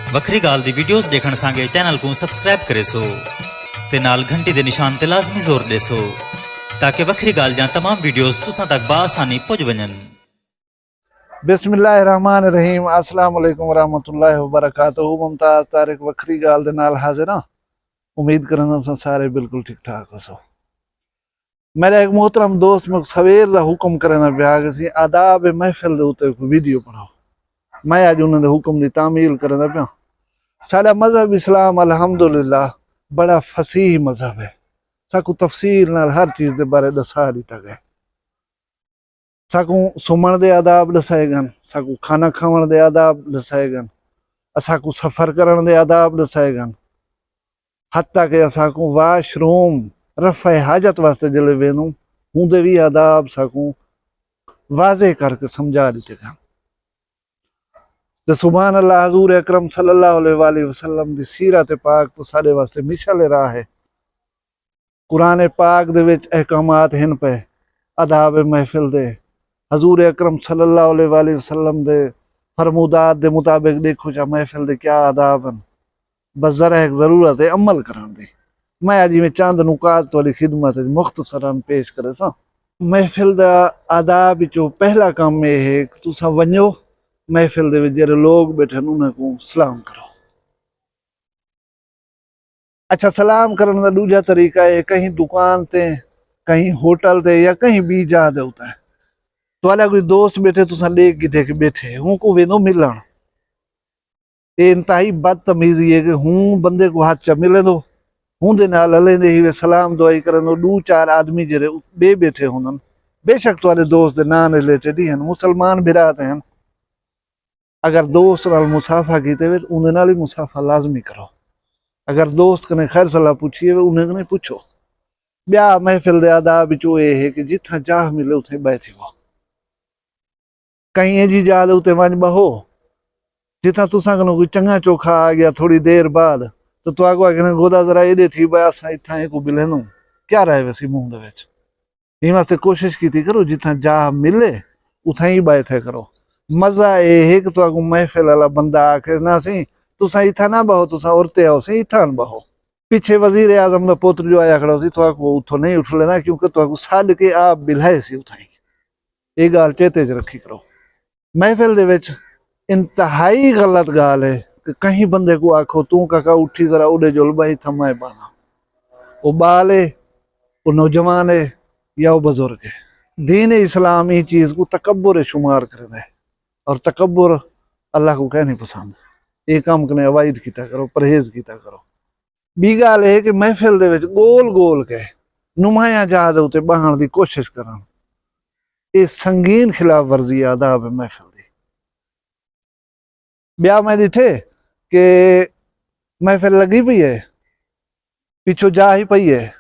वखरी गाल दी वीडियोस देखण सांगे चैनल को सब्सक्राइब करे सो ते नाल घंटी दे निशान ते लाजमी जोर दे सो ताकि वखरी गाल जा तमाम वीडियोस तुसां तक बासानी पहुंच वञन। बिस्मिल्लाहिर्रहमानिर्रहीम। अस्सलाम वालेकुम वरहमतुल्लाहि वबरकातुहू। मुमताज तारिक वखरी गाल दे नाल हाजिर हां। उम्मीद करना तुसां सारे बिल्कुल ठीक ठाक हो। मेरा एक मोहतरम दोस्त मुझे सवेर का हुक्म करना पिया कि आदाब महफिल दे उत्ते वीडियो बनाओ। मैं अज उन्होंने हुक्म की तामील करना पिया। साडा मजहब इस्लाम अल्हम्दुलिल्लाह बड़ा फसीह मजहब है। साकू तफसील नाल हर चीज़ के बारे दसा दिता गया। साकू सुमण दे आदाब दसाए गन, साकू खाना खावन दे आदाब दसाए गन, असाकू सफ़र करन दे आदाब दसाए गन, हत्ता के असाकू वाशरूम रफ़े हाजत वास्ते जले वेनू उनके भी आदाब साकू वाजे करके समझा दिते गए। तो सुभान अल्लाह, हजूर अकरम सल्लल्लाहु अलैहि वसल्लम दी सीरत पाक तो साडे वास्ते मिसाल राह है। कुरान पाक दे विच अहकामात हिन पे आदाब महफिल दे। हजूर अकरम सल्लल्लाहु अलैहि वसल्लम दे फरमूदात दे मुताबिक देखो जा महफिल दे क्या आदाब हैं। बस जरा एक जरूरत है अमल करन दी। मैं अज में चंद नुकात वाली खिदमत मुख्तसरन पेश करे सा। महफिल दा आदाब विचों पहला काम यह है कि तुसां वञो महफिल दे विच जेड़े लोग बैठे उन्हां को सलाम करो। अच्छा, सलाम करने का दूजा तरीका है कहीं दुकान ते, कहीं होटल ते या कहीं भी जा दे होता है तो वाला कोई दोस्त बैठे तुसां देख किथे के बैठे हूँ को वेनो मिलन। ये इंतहाई बदतमीजी है कि हूँ बंदे को हाथ च मिले दो हूँ दे नाल हलेंदे ही वे सलाम दुआई करन दो। दो चार आदमी जेड़े बे बैठे होंदन, बेशक तुहाडे दोस्त दे नाल रिलेटेड ही हैं, मुसलमान बिरात हैं। अगर दोस्त नाल मुसाफा कीते वे उन्हें नाल ही मुसाफा लाजमी करो। अगर दोस्त कने खैर सलाह पूछिए वे उन्हें कने पूछो। ब्या महफिल दे आदाब विचों ये है कि जिथा चाह मिले उथे बैठे हो। कहीं जी जा उते वंज बहो। जिथा तुसां कनो कोई चंगा चोखा आ गया थोड़ी देर बाद तो तुआको आखने गोदा जरा एडे थी भाई असा इथा को बिलेनू क्या रहे वैसी मुंह दे विच। इन वास्ते कोशिश की करो जिथा जा मिले उथा ही बैठे करो। मजा ये है कि तुआको महफिल वाला बंदा आखे ना सी तुसा इथा ना बहो, तुसा औरते आओ सी इथा न बहो। पीछे वजीर आजम का पुत्र जो आया खड़ा सी तुआको उथों नहीं उठ लेना क्योंकि तुआको सद के आप बिलाए सी उथा ही। ये गाल चेते च रखी करो। महफिल दे विच इंतहाई गलत गाल है कि कहीं बंदे को आखो तू काका उठी जरा उड़े जुल भाई थमाए बाना। वो बाल है, वो नौजवान है या वो बुजुर्ग है। दीन इस्लाम ये चीज को तकब्बुर शुमार कर दे और तकब्बुर अल्लाह को कह नहीं पसंद। ये काम कने अवॉइड किया करो, परहेज किया करो। बी गाल है कि महफिल दे विच गोल गोल के नुमाया जा दे उते बहण दी कोशिश करन, ये संगीन खिलाफ वर्जी आदाब है महफिल दी। ब्याह में डिठे कि महफिल लगी पई है पिछो जा ही पई है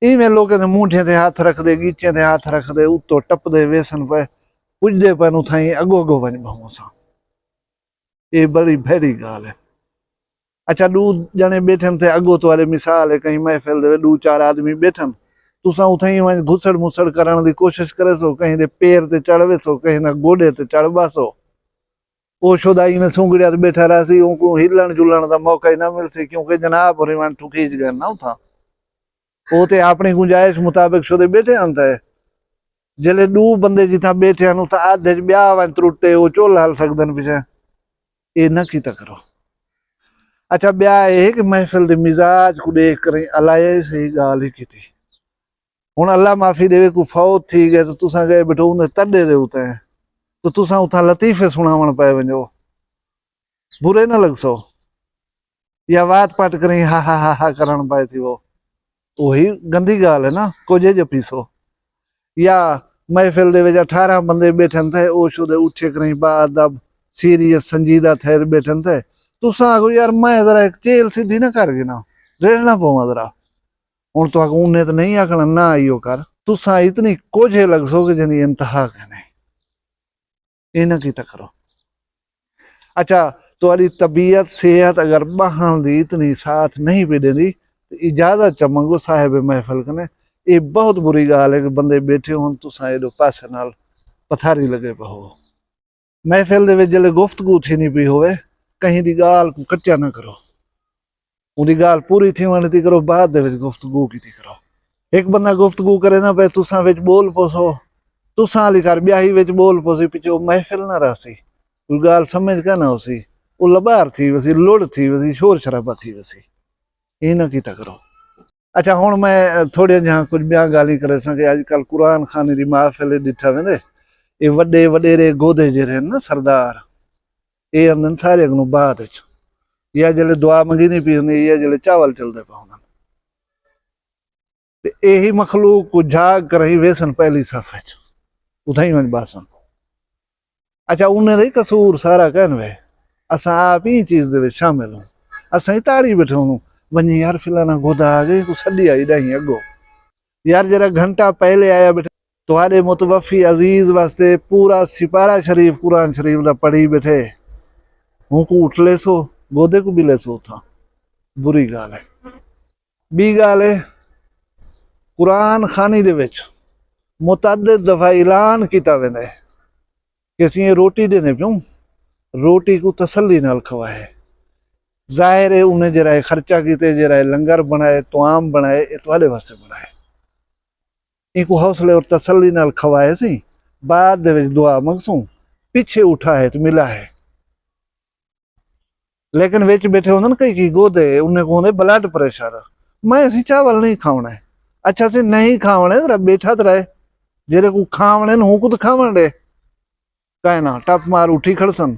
इवें लोग मूठे ते हाथ रख दे, गीचे ते हाथ रख दे, उत्तो टप दे वेसन पे पुजदे पे उथाई अगो अगो वञ बहूं सा। ये बड़ी भैड़ी गाल है। अच्छा, दो जने बैठन थे अगो तो वाले मिसाल है कहीं महफिल दे दो चार आदमी बैठन तुसा उथाई वञ घुसड़ मुसड़ करण दी कोशिश करे सो। कहीं दे पैर ते चढ़वे सो, कहीं ना गोडे ते चढ़वा सो। वो शुदाई ने सूंगड़िया ते बैठा रहा सी उनको हिलन जुलन का मौका ही ना मिल सी क्योंकि जनाब और वन ठुकीज गए ना उथा। वो ते अपनी गुंजाइश मुताबिक शुदे बैठे अंत है। जले दो बंदे जिथा बैठे हैं उथा आधे ब्याह वन त्रुटे वो चोल हल सकदन पिछे। ये न कीता करो। अच्छा, ब्याह है कि महफिल दे मिजाज को देख कर अलाए सही गाल ही की थी। हुण अल्लाह माफी देवे को फौत थी गए तो तुसा गए बैठो उन्हें तड़े दे उते तो तुसा उथा लतीफे सुनावण पे वञो, बुरे न लग सो या वात पाट करें हा करण पाए थी वो वही गंदी गाल है ना। कोजे जो पीसो या महफिल दे विच 18 बंदे बैठन थे ओ शुदे उठे करें बादब सीरियस संजीदा थे बैठन थे तुसा आगो यार मैं जरा एक चेल सीधी ना कर गए ना रहना पवा जरा हूँ तो आगो उन्हें तो नहीं आखना ना आइयो कर। तुसा इतनी कोझे लग सो कि जनी इंतहा कहने ये ना कीता करो। अच्छा, तुम्हारी तबीयत सेहत अगर बहन दी इतनी साथ नहीं पे देती तो इजाजत च मंगो साहिब महफिल कने। ये बहुत बुरी गाल है कि बंदे बैठे हो तुसा एडो पासे नाल पथारी लगे पे हो। महफिल दे विच जले गुफ्तगू थी नहीं पी होवे कहीं दी गाल को कच्चा ना करो, उनकी गाल पूरी थी वण ती करो, बाद दे विच गुफ्तगू की करो। एक बंदा गुफ्तगू करे ना पे तुसा विच बोल पोसो, तुसा वाली कर ब्याही विच बोल पोसी, पिछो महफिल ना रहसी, कोई गाल समझ का ना होसी, वो लबार थी वसी, लुड़ थी वसी, शोर शराबा थी वसी। ये ना कीता करो। अच्छा हुण मैं थोड़े जहाँ कुछ ॿिया ॻाल्हि करे सके। अॼुकल्ह कुरान खाने की महफिल ॾिठा वेंदे, ये वॾे वॾेरे गोदे जहिड़े आहिनि न सरदार, ये आंदन सारे को बाद च, या जल्द दुआ मंगी पी होंदी, या जल्द चावल चलते पे होंदन, यही मखलूक को झाग कर ही वेसन पहली सफ़े च उथाई वञ बासन। अच्छा उन्हें दे कसूर सारा कहन वे, असां आप ही चीज दे विच शामिल हूं, असां ही ताड़ी बैठे हूं, वञी यार फिलाना गोदा आ गए को सड़ी आई ॾहीं अगो, यार जरा घंटा पहले आया बैठे तुम्हारे मुतवफ़ी अजीज वास्ते पूरा सिपारा शरीफ कुरान शरीफ दा पढ़ी बैठे, हूं को उठ ले सो गोदे को भी ले सो था, बुरी गाल है। बी गाल है कुरान खानी दे विच मुतअद्दिद दफा ऐलान किया वेंदा है कि असीं रोटी देने पियूं, रोटी को तसल्ली नाल खवाए, जाहिर है उन्हें जरा खर्चा किते, जरा लंगर बनाए, तुआम बनाए, ये तुहाडे वास्ते बनाए, इनको हौसले और तसल्ली नाल खवाए सी, बाद दे विच दुआ मंगसूं, पीछे उठा है तो मिला है। लेकिन विच बैठे होंदे न कई गोदे, उन्हें को होंदे ब्लड प्रेशर, मैं असीं चावल नहीं खावना है। अच्छा से नहीं खावने जरा बैठा तो रहे, जेरे को खावने हूं को तो खावन दे, कहना टप मार उठी खड़सन।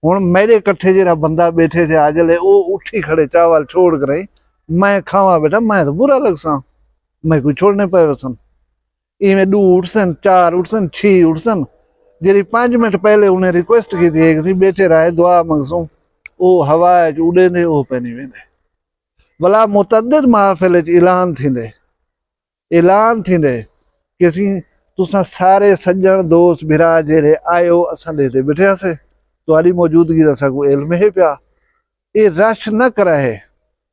हुण मेरे कट्ठे जरा बंदा बैठे थे आजले, वो उठी खड़े चावल छोड़ कर, मैं खावा बेटा, मैं तो बुरा लगसा, मैं कोई छोड़ने पे वसन। इवें 2 उठसन, 4 उठसन, 6 उठसन, जेरी 5 मिनट पहले उन्हें रिक्वेस्ट की थी कि बैठे रहे दुआ मंगसूं, वो हवा उड़े दे वो पे नहीं वेंदे। भला मुतअद्दिद महफिल ऐलान थींदे, ऐलान थींदे कि असीं तुसां सारे सज्जन दोस्त भिरा जेरे आयो असां ॾे बैठे हसे, तुहारी मौजूदगी दा असां को इल्म है पिया, ये रश न कराए,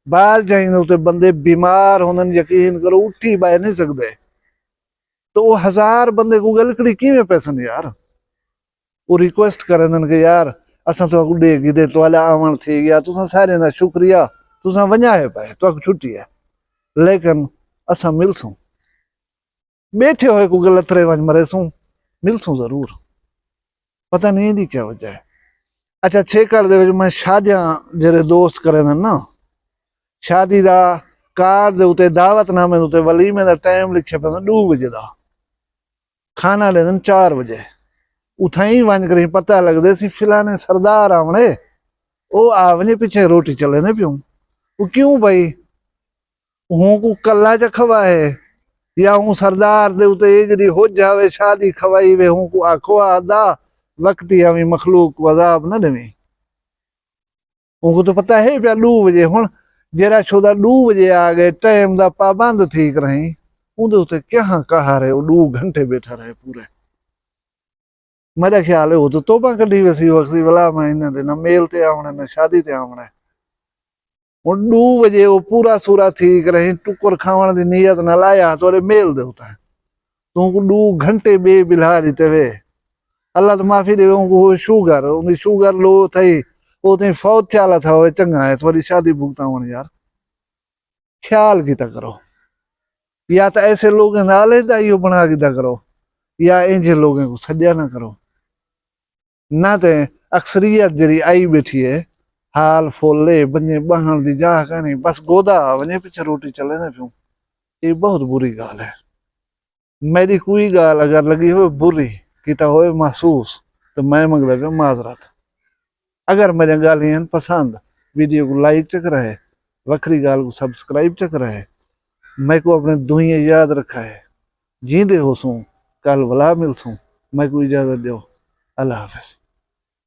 बाहर जाइंदे उते बंदे बीमार होंदन, यकीन करो उठी बाहर नहीं सकते, तो वो 1000 बंदे को गलकड़ी किवें पैसन यार। वो रिक्वेस्ट करन कि यार असां तो ॾे गिदे तुहाडा आवण थी गया, तुसां सारे दा शुक्रिया, तुसां वञाए पाए, तुहां छुट्टी है, लेकिन असां मिलसूं, बैठे हुए को गलत रे वंज मरेसूं, मिलसूं जरूर, पता नहीं दी क्या वजह है। अच्छा छेकड़ दे विच मैं शादियां जेरे दोस्त करे ना, शादी दा कार्ड दे उते दावतनामे उते वलीमे दा टाइम लिखे पे 2 बजे दा, खाना लेन 4 बजे, उठाई वन करी पता लगदे सी फिलाने सरदार आवणे, ओ आवने पीछे रोटी चले ने पियूं, वो क्यों भाई, हूं को कल्ला च खवा है, या हूं सरदार दे उते जरी हो जावे शादी खवाई वे, हूं को आखो आदा वक्त ही हमें मखलूक को अजाब न देवी, उनको तो पता है पिया 2 बजे, हुण जरा छोदा 2 बजे आ गए, टाइम दा पाबंद थी रही, उनके उते क्या कहा रहे, 2 घंटे बैठा रहे पूरे। मेरा ख्याल है वो तो तोबा कढ़ी वैसी वक्सी वाला, मैं इन्हें दे न मेल ते आवना न शादी ते आवना है, और 2 बजे वो पूरा सूरा थी रही, टुकर खावन दी नीयत न लाया तो मेल दे होता है, तुमको 2 घंटे बे बिला देते वे, अल्लाह तो माफी दे, उनको शुगर, उनकी शुगर लो थी, वो तो फौत ख्याल था वो चंगा है, थोड़ी शादी भुगता हूँ यार, ख्याल किता करो, या तो ऐसे लोग नाले दाइयो बना किता करो, या इंजे लोगों को सजा ना करो, ना तो अक्सरियत जरी आई बैठी है, हाल फोले बने बहन दी जा कहनी, बस गोदा वने पीछे रोटी चले ना पियूं, ये बहुत बुरी गाल है। मेरी कोई गाल अगर लगी हो बुरी किता होए महसूस, तो मैं मंगदा पिया माजरत। अगर मेरे गालियां पसंद, वीडियो को लाइक चक रहे, वखरी गाल को सब्सक्राइब चक रहे, मैं को अपने दुनिया याद रखा है, जींदे हो सूं कल वला मिलसूं, मैं को इजाजत दो, अल्लाह हाफिज।